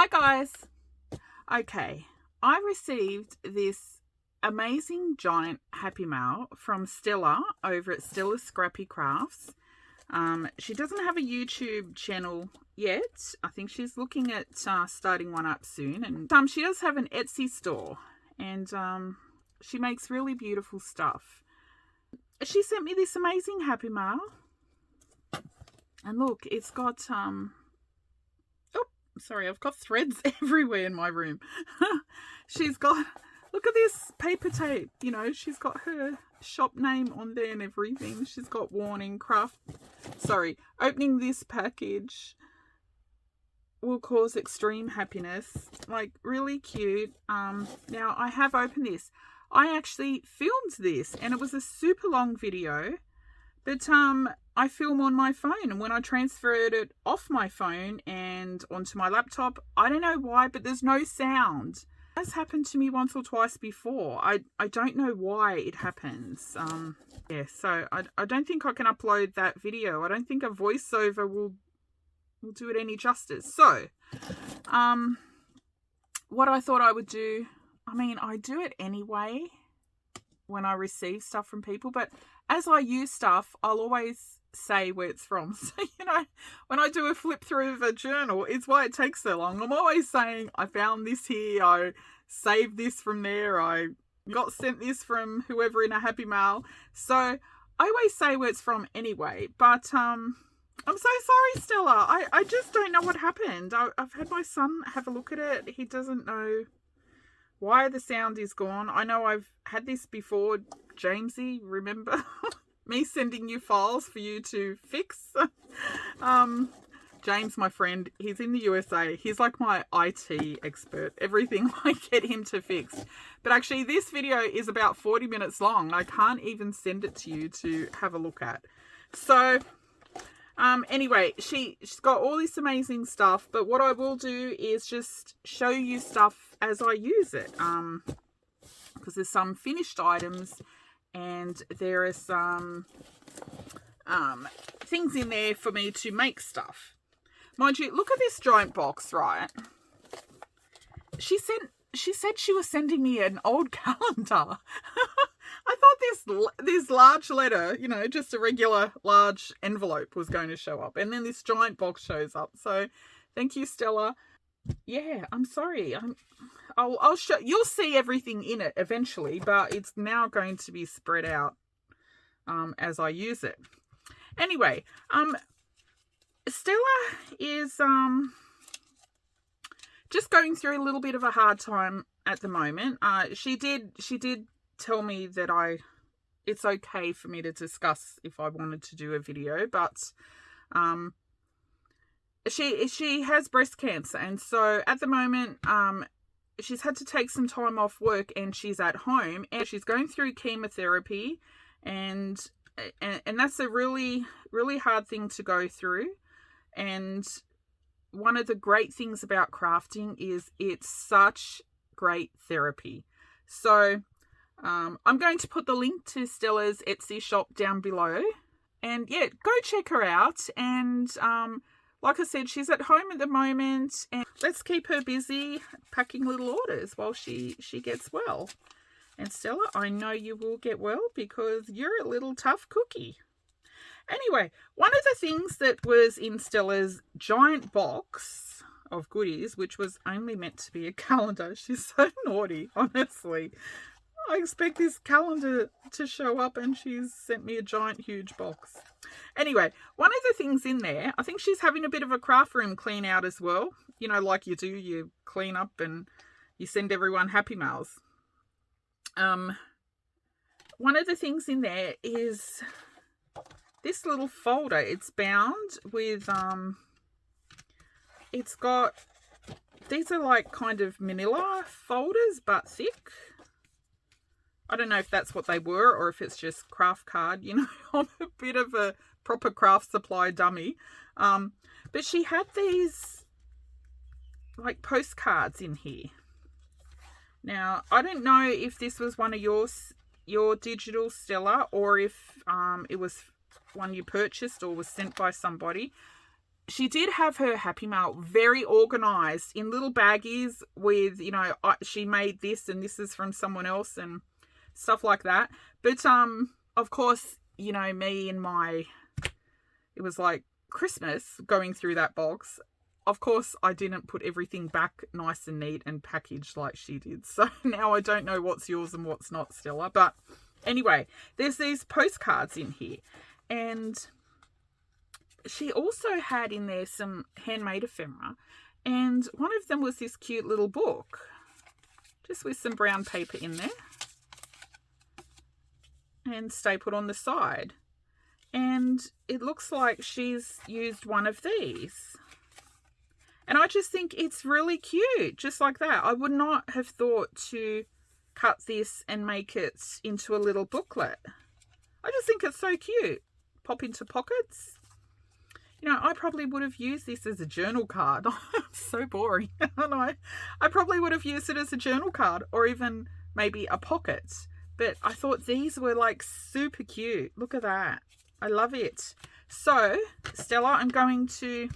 Hi guys. Okay, I received this amazing giant happy mail from Stella over at Stella's Scrappy Crafts. She doesn't have a YouTube channel yet. I think she's looking at starting one up soon. And she does have an Etsy store, and she makes really beautiful stuff. She sent me this amazing happy mail, and look, it's got sorry, I've got threads everywhere in my room. She's got, look at this paper tape, you know, she's got her shop name on there and everything. She's got warning, opening this package will cause extreme happiness. Like, really cute. Now I have opened this. I actually filmed this and it was a super long video, but I film on my phone, and when I transferred it off my phone and onto my laptop, I don't know why, but there's no sound. It has happened to me once or twice before. I don't know why it happens. Yeah, so I don't think I can upload that video. I don't think a voiceover will do it any justice. So, what I thought I would do, I mean, I do it anyway when I receive stuff from people, but as I use stuff, I'll always say where it's from. So, you know, when I do a flip through of a journal, it's why it takes so long. I'm always saying, I found this here, I saved this from there, I got sent this from whoever in a happy mail. So I always say where it's from anyway. But I'm so sorry, Stella. I just don't know what happened. I've had my son have a look at it. He doesn't know why the sound is gone. I know I've had this before, Jamesy, remember? Me sending you files for you to fix. James, my friend, he's in the USA. He's like my IT expert. Everything I get him to fix. But actually, this video is about 40 minutes long. I can't even send it to you to have a look at. So, anyway, she's got all this amazing stuff. But what I will do is just show you stuff as I use it. Because there's some finished items, and there are some things in there for me to make stuff. Mind you, look at this giant box, right? She said she was sending me an old calendar. I thought this large letter, you know, just a regular large envelope was going to show up, and then this giant box shows up. So thank you, Stella. Yeah, I'm sorry. I'll show, you'll see everything in it eventually, but it's now going to be spread out as I use it. Anyway, Stella is just going through a little bit of a hard time at the moment. She did tell me that it's okay for me to discuss if I wanted to do a video, but she has breast cancer, and so at the moment she's had to take some time off work, and she's at home, and she's going through chemotherapy, and that's a really, really hard thing to go through. And one of the great things about crafting is it's such great therapy. So I'm going to put the link to Stella's Etsy shop down below, and yeah, go check her out. And like I said, she's at home at the moment, and let's keep her busy packing little orders while she gets well. And Stella, I know you will get well because you're a little tough cookie. Anyway, one of the things that was in Stella's giant box of goodies, which was only meant to be a calendar. She's so naughty, honestly. I expect this calendar to show up, and she's sent me a giant, huge box. Anyway, one of the things in there, I think she's having a bit of a craft room clean out as well. You know, like you do, you clean up and you send everyone happy mails. One of the things in there is this little folder. It's bound with, it's got, these are like kind of manila folders, but thick. I don't know if that's what they were or if it's just craft card. You know, I'm a bit of a proper craft supply dummy. But she had these like postcards in here. Now, I don't know if this was one of your digital, Stella, or if it was one you purchased or was sent by somebody. she did have her Happy Mail very organized in little baggies with, you know, she made this and this is from someone else and stuff like that. But of course, you know, me and it was like Christmas going through that box. Of course, I didn't put everything back nice and neat and packaged like she did. So now I don't know what's yours and what's not, Stella. But anyway, there's these postcards in here. And she also had in there some handmade ephemera. And one of them was this cute little book, just with some brown paper in there. And stapled on the side. And it looks like she's used one of these. And I just think it's really cute, just like that. I would not have thought to cut this and make it into a little booklet. I just think it's so cute. Pop into pockets. You know, I probably would have used this as a journal card. So boring. I probably would have used it as a journal card or even maybe a pocket. But I thought these were like super cute. Look at that. I love it. So, Stella, I'm going to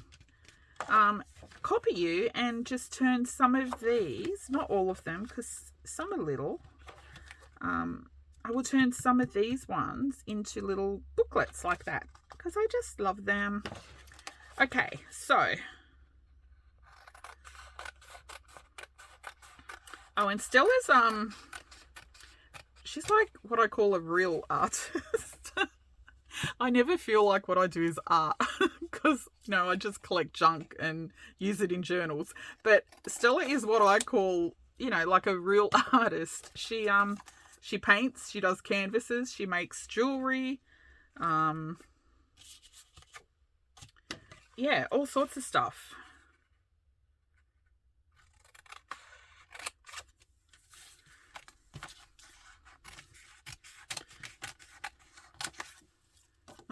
copy you and just turn some of these, not all of them because some are little, I will turn some of these ones into little booklets like that because I just love them. Okay, so and Stella's she's like what I call a real artist. I never feel like what I do is art because, you know, I just collect junk and use it in journals. But Stella is what I call, you know, like a real artist. She paints, she does canvases, she makes jewelry. Yeah, all sorts of stuff.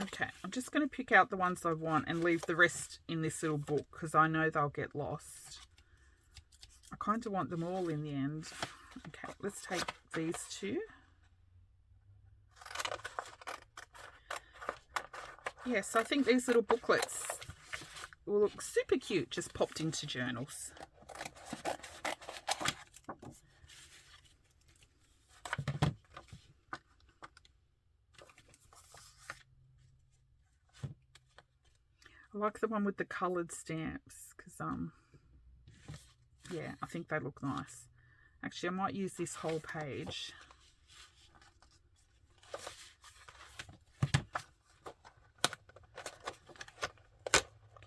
Okay, I'm just going to pick out the ones I want and leave the rest in this little book because I know they'll get lost. I kind of want them all in the end. Okay, let's take these two. Yes, I think these little booklets will look super cute just popped into journals. I like the one with the coloured stamps because, yeah, I think they look nice. Actually, I might use this whole page.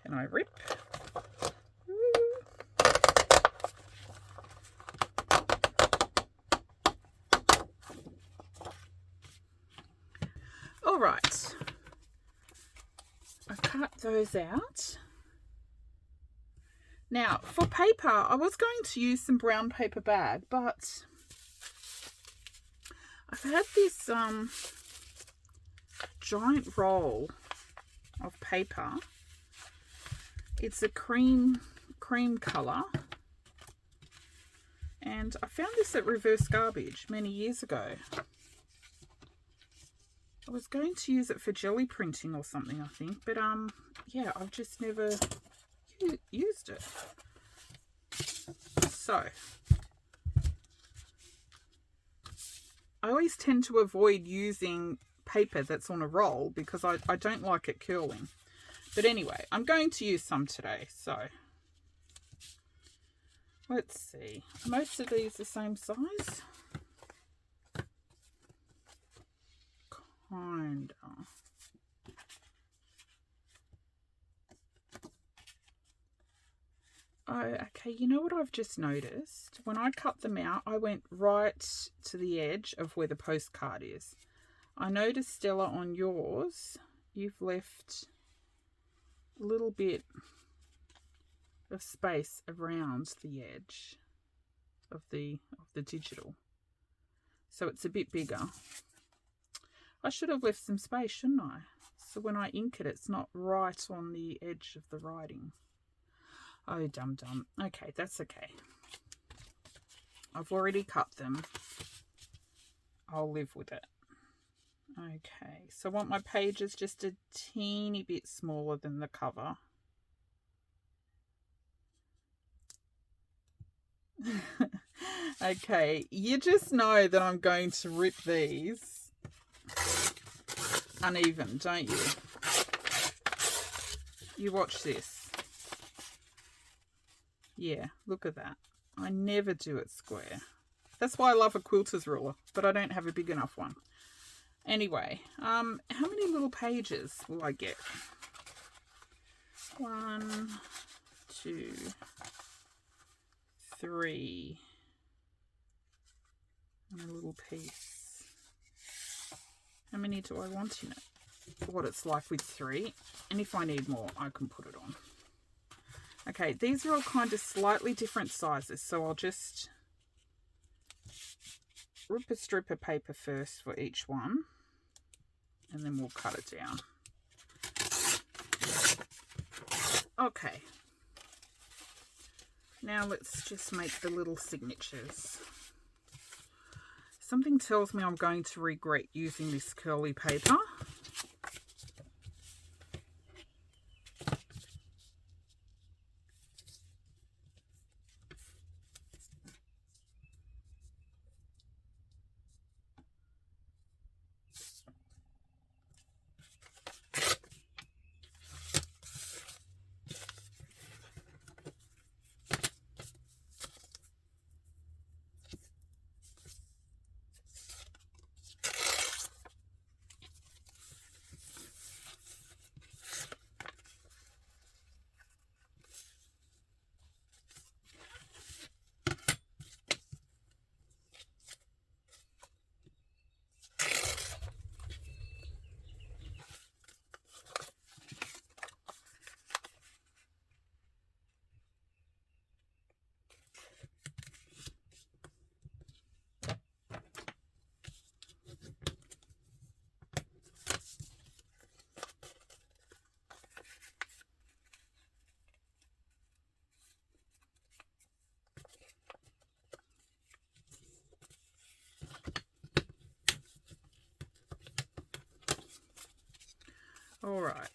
Can I rip? All right. I cut those out. Now, for paper, I was going to use some brown paper bag, but I've had this giant roll of paper. It's a cream colour. And I found this at Reverse Garbage many years ago. I was going to use it for jelly printing or something, I think. But, yeah, I've just never used it. So, I always tend to avoid using paper that's on a roll because I don't like it curling. But anyway, I'm going to use some today. So, let's see. Are most of these the same size? Kinda. Oh, okay, you know what I've just noticed? When I cut them out, I went right to the edge of where the postcard is. I noticed, Stella, on yours, you've left a little bit of space around the edge of the digital. So it's a bit bigger. I should have left some space, shouldn't I? So when I ink it, it's not right on the edge of the writing. Oh, dum. Okay, that's okay. I've already cut them. I'll live with it. Okay, so I want my pages just a teeny bit smaller than the cover. Okay, you just know that I'm going to rip these uneven, don't you? You watch this. Yeah, look at that. I never do it square. That's why I love a quilter's ruler, but I don't have a big enough one. Anyway, how many little pages will I get? 1, 2, 3, and a little piece. How many do I want in it? What it's like with 3, and if I need more, I can put it on. Okay, these are all kind of slightly different sizes, so I'll just rip a strip of paper first for each one, and then we'll cut it down. Okay, now let's just make the little signatures. Something tells me I'm going to regret using this curly paper. All right,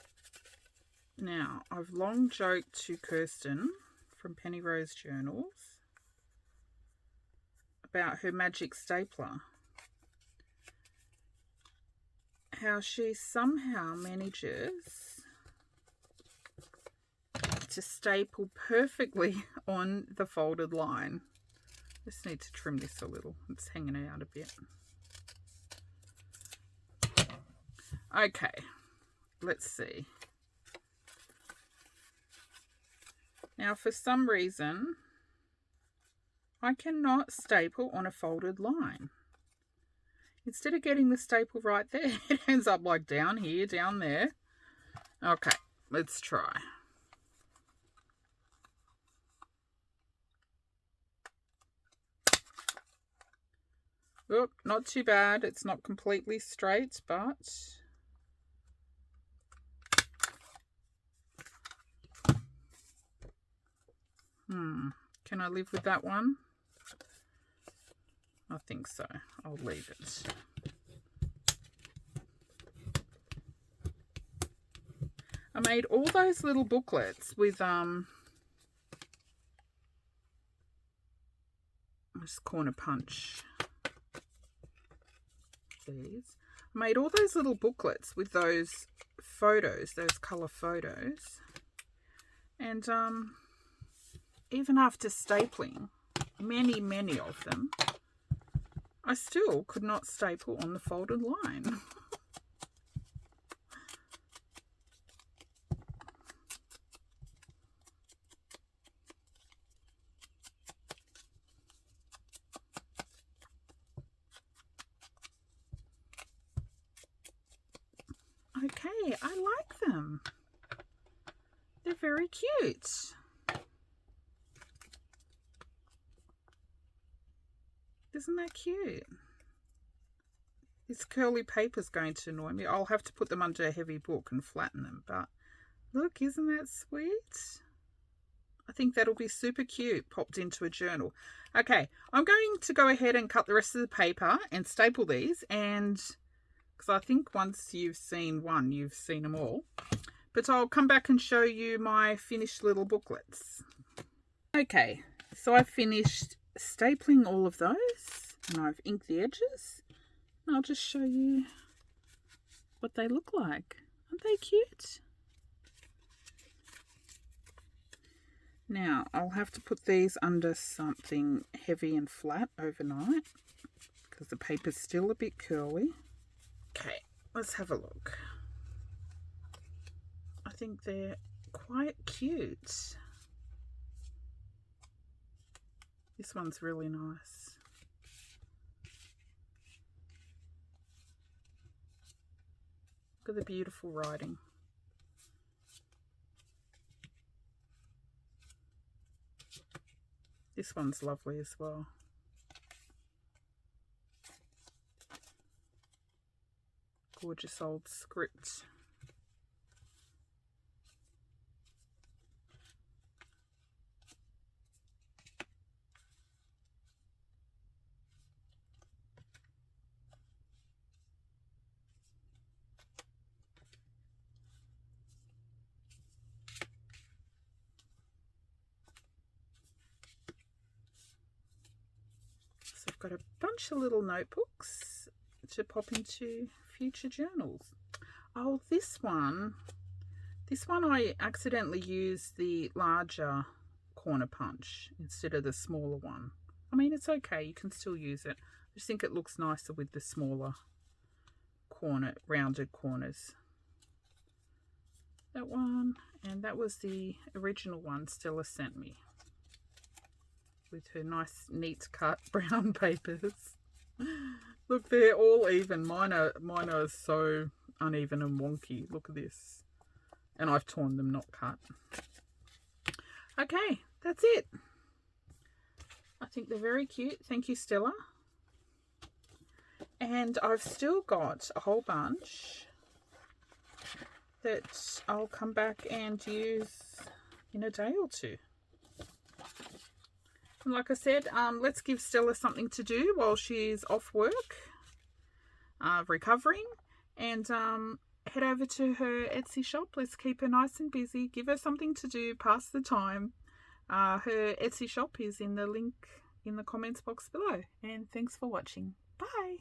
now I've long joked to Kirsten from pennyrosejournals about her magic stapler, how she somehow manages to staple perfectly on the folded line. Just need to trim this a little, it's hanging out a bit. Okay, let's see. Now for some reason I cannot staple on a folded line. Instead of getting the staple right there, it ends up like down here, down there. Okay, let's try. Oop, not too bad. It's not completely straight, but can I live with that one? I think so. I'll leave it. I made all those little booklets with just corner punch these. I made all those little booklets with those photos, those colour photos, and even after stapling many of them, I still could not staple on the folded line. Okay, I like them. They're very cute. Isn't that cute? This curly paper is going to annoy me. I'll have to put them under a heavy book and flatten them. But look, isn't that sweet? I think that'll be super cute popped into a journal. Okay, I'm going to go ahead and cut the rest of the paper and staple these, and because I think once you've seen one, you've seen them all. But I'll come back and show you my finished little booklets. Okay, so I finished stapling all of those, and I've inked the edges, and I'll just show you what they look like. Aren't they cute? Now I'll have to put these under something heavy and flat overnight because the paper's still a bit curly. Okay, let's have a look. I think they're quite cute. This one's really nice. Look at the beautiful writing. This one's lovely as well. Gorgeous old script. So I've got a bunch of little notebooks to pop into future journals. Oh, this one I accidentally used the larger corner punch instead of the smaller one. I mean, it's okay, you can still use it. I just think it looks nicer with the smaller rounded corners. That one, and that was the original one Stella sent me with her nice neat cut brown papers. Look, they're all even. Mine are so uneven and wonky. Look at this. And I've torn them, not cut. Okay, that's it. I think they're very cute. Thank you, Stella. And I've still got a whole bunch that I'll come back and use in a day or two. And like I said, let's give Stella something to do while she's off work, recovering, and head over to her Etsy shop. Let's keep her nice and busy. Give her something to do, pass the time. Her Etsy shop is in the link in the comments box below. And thanks for watching. Bye.